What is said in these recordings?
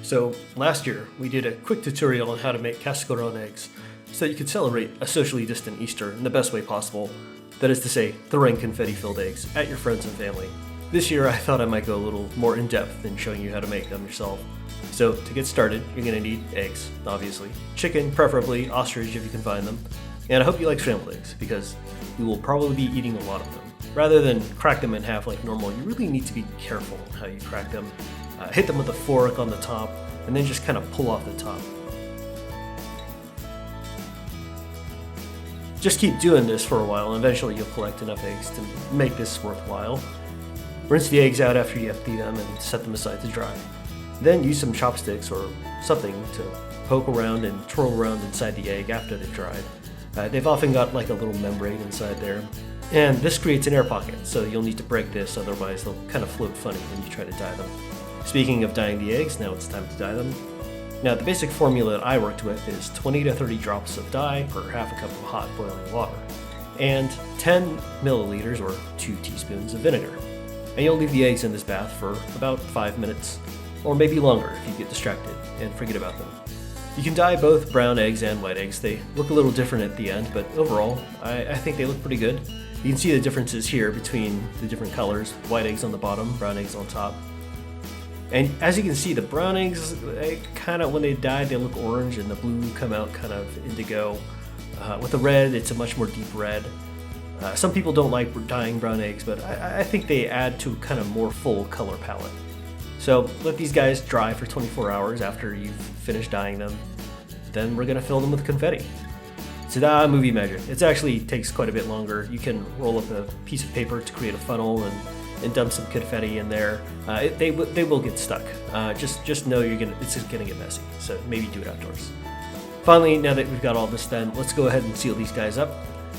So last year, we did a quick tutorial on how to make cascaron eggs so that you could celebrate a socially distant Easter in the best way possible. That is to say, throwing confetti-filled eggs at your friends and family. This year, I thought I might go a little more in-depth than showing you how to make them yourself. So to get started, you're going to need eggs, obviously, chicken, preferably ostrich if you can find them, and I hope you like scrambled eggs because you will probably be eating a lot of them. Rather than crack them in half like normal, you really need to be careful in how you crack them. Hit them with a fork on the top, and then just kind of pull off the top. Just keep doing this for a while, and eventually you'll collect enough eggs to make this worthwhile. Rinse the eggs out after you empty them and set them aside to dry. Then use some chopsticks or something to poke around and twirl around inside the egg after they've dried. They've often got like a little membrane inside there. And this creates an air pocket, so you'll need to break this, otherwise they'll kind of float funny when you try to dye them. Speaking of dyeing the eggs, now it's time to dye them. Now the basic formula that I worked with is 20 to 30 drops of dye per half a cup of hot boiling water, and 10 milliliters or 2 teaspoons of vinegar. And you'll leave the eggs in this bath for about 5 minutes, or maybe longer if you get distracted and forget about them. You can dye both brown eggs and white eggs. They look a little different at the end, but overall, I think they look pretty good. You can see the differences here between the different colors, white eggs on the bottom, brown eggs on top. And as you can see, the brown eggs, when they dye, they look orange, and the blue come out kind of indigo. With the red, it's a much more deep red. Some people don't like dyeing brown eggs, but I think they add to kind of more full color palette. So let these guys dry for 24 hours after you've finished dyeing them. Then we're gonna fill them with confetti. Ta-da, movie magic. It actually takes quite a bit longer. You can roll up a piece of paper to create a funnel and dump some confetti in there. They will get stuck. Just know it's just gonna get messy, so maybe do it outdoors. Finally, now that we've got all this done, let's go ahead and seal these guys up.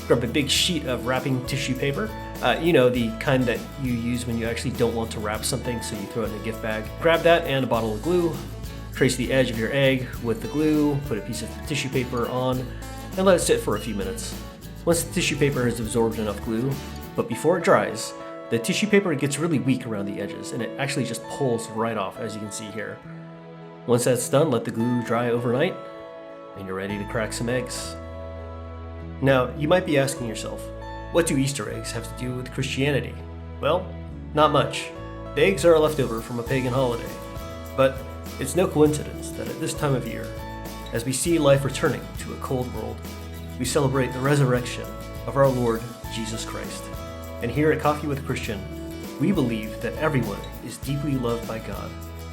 Grab a big sheet of wrapping tissue paper. The kind that you use when you actually don't want to wrap something, so you throw it in a gift bag. Grab that and a bottle of glue. Trace the edge of your egg with the glue, put a piece of tissue paper on, and let it sit for a few minutes. Once the tissue paper has absorbed enough glue, but before it dries, the tissue paper gets really weak around the edges, and it actually just pulls right off, as you can see here. Once that's done, let the glue dry overnight, and you're ready to crack some eggs. Now, you might be asking yourself, what do Easter eggs have to do with Christianity? Well, not much. The eggs are a leftover from a pagan holiday. But it's no coincidence that at this time of year, as we see life returning to a cold world, we celebrate the resurrection of our Lord Jesus Christ. And here at Coffee with a Christian, we believe that everyone is deeply loved by God,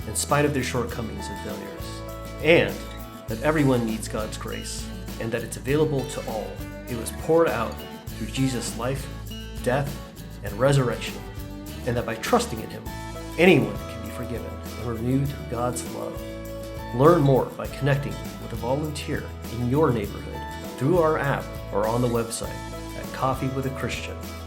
in spite of their shortcomings and failures. And that everyone needs God's grace, and that it's available to all. It was poured out through Jesus' life, death, and resurrection, and that by trusting in Him, anyone can be forgiven and renewed to God's love. Learn more by connecting with a volunteer in your neighborhood through our app or on the website at coffeewithachristian.org.